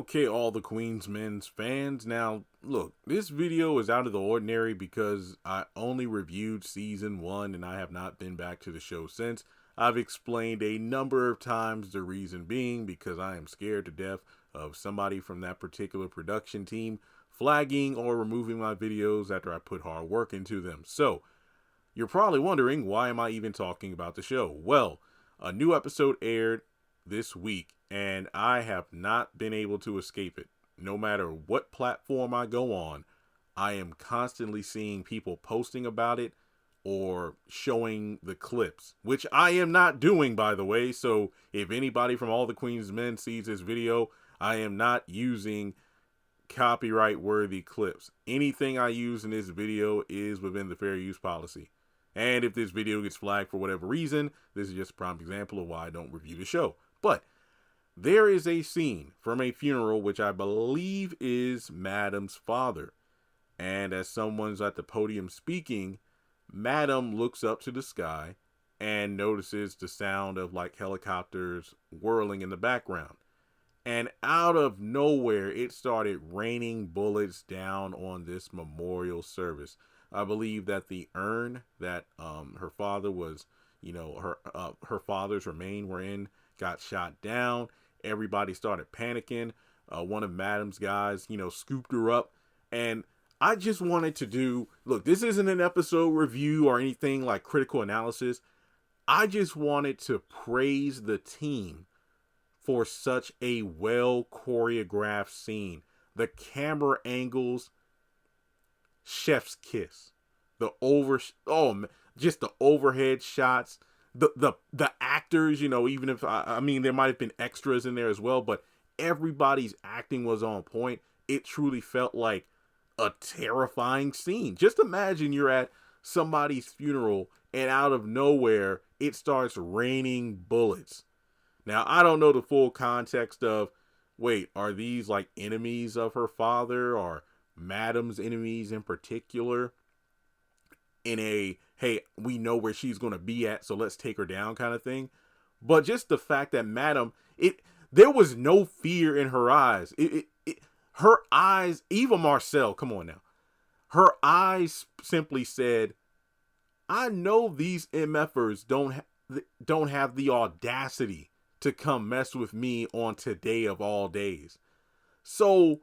Okay, all the Queen's Men's fans. Now, look, this video is out of the ordinary because I only reviewed season 1 and I have not been back to the show since. I've explained a number of times the reason being because I am scared to death of somebody from that particular production team flagging or removing my videos after I put hard work into them. So, you're probably wondering, why am I even talking about the show? Well, a new episode aired this week, and I have not been able to escape it. No matter what platform I go on, I am constantly seeing people posting about it or showing the clips, which I am not doing, by the way. So if anybody from All the Queen's Men sees this video, I am not using copyright worthy clips. Anything I use in this video is within the fair use policy. And if this video gets flagged for whatever reason, this is just a prime example of why I don't review the show. But there is a scene from a funeral which I believe is Madam's father. And as someone's at the podium speaking, Madam looks up to the sky and notices the sound of like helicopters whirling in the background. And out of nowhere, it started raining bullets down on this memorial service. I believe that the urn that her father was, her father's remains were in, got shot down. Everybody started panicking. One of Madam's guys, scooped her up. And I just wanted to do, look, this isn't an episode review or anything like critical analysis. I just wanted to praise the team for such a well choreographed scene. The camera angles, chef's kiss. Just the overhead shots. The actors, even if I mean there might have been extras in there as well, but everybody's acting was on point. It truly felt like a terrifying scene. Just imagine you're at somebody's funeral and out of nowhere it starts raining bullets. Now, I don't know the full context of, wait, are these like enemies of her father or Madam's enemies in particular? In a, hey, we know where she's going to be at, so let's take her down kind of thing. But just the fact that Madam, there was no fear in her eyes. Her eyes, Eva Marcel, come on now. Her eyes simply said, I know these MFers don't have the audacity to come mess with me on today of all days. So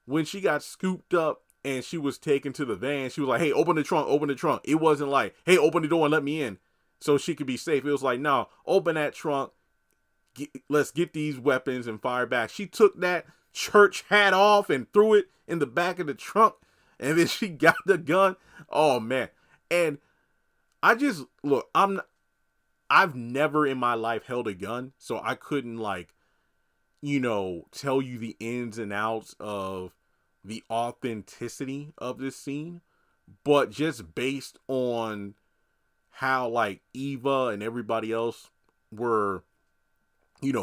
when she got scooped up and she was taken to the van, she was like, hey, open the trunk, open the trunk. It wasn't like, hey, open the door and let me in so she could be safe. It was like, no, open that trunk. Let's get these weapons and fire back. She took that church hat off and threw it in the back of the trunk. And then she got the gun. Oh, man. And I just, look, I've never in my life held a gun, so I couldn't tell you the ins and outs of the authenticity of this scene. But just based on how Eva and everybody else were,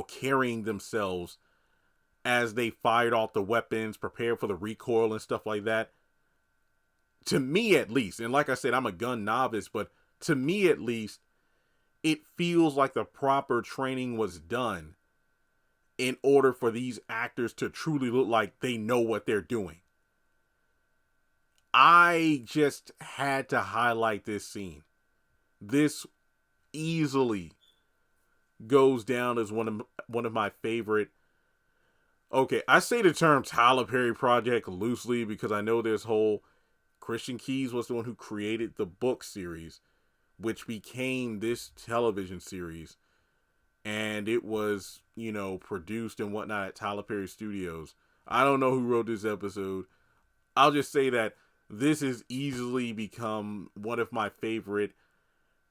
carrying themselves as they fired off the weapons, prepared for the recoil and stuff like that. To me at least, and like I said, I'm a gun novice, but to me at least, it feels like the proper training was done in order for these actors to truly look like they know what they're doing. I just had to highlight this scene. This easily goes down as one of my favorite. Okay, I say the term Tyler Perry project loosely because I know this whole Christian Keyes was the one who created the book series, which became this television series. And it was, produced and whatnot at Tyler Perry Studios. I don't know who wrote this episode. I'll just say that this has easily become one of my favorite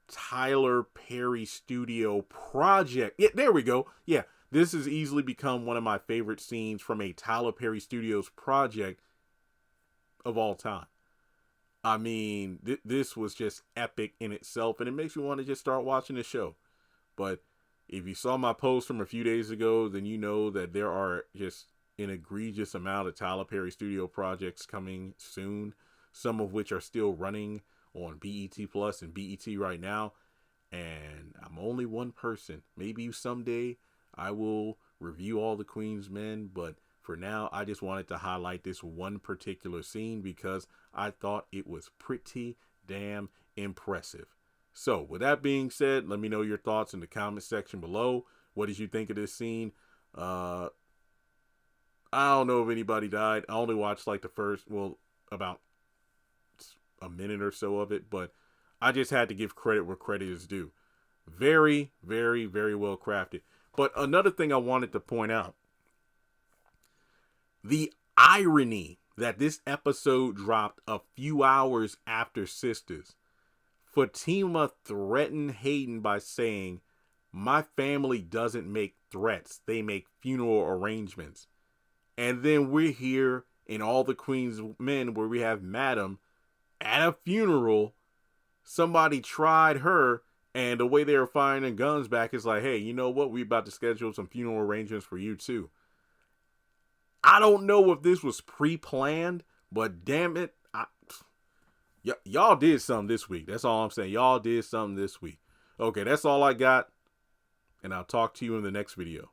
Tyler Perry Studio project. Yeah, there we go. Yeah, this has easily become one of my favorite scenes from a Tyler Perry Studios project of all time. I mean, this was just epic in itself, and it makes me want to just start watching the show. But if you saw my post from a few days ago, then you know that there are just an egregious amount of Tyler Perry Studio projects coming soon, some of which are still running on BET Plus and BET right now. And I'm only one person. Maybe someday I will review All the Queen's Men, but For now, I just wanted to highlight this one particular scene because I thought it was pretty damn impressive. So with that being said, let me know your thoughts in the comment section below. What did you think of this scene? I don't know if anybody died. I only watched like the first, well, about a minute or so of it, but I just had to give credit where credit is due. Very, very, very well crafted. But another thing I wanted to point out, the irony that this episode dropped a few hours after Sisters. Fatima threatened Hayden by saying, "My family doesn't make threats, they make funeral arrangements." And then we're here in All the Queen's Men where we have Madam at a funeral. Somebody tried her, and the way they were firing their guns back is like, hey, you know what? We about to schedule some funeral arrangements for you too. I don't know if this was pre-planned, but damn it, y'all did something this week. That's all I'm saying. Y'all did something this week. Okay, that's all I got, and I'll talk to you in the next video.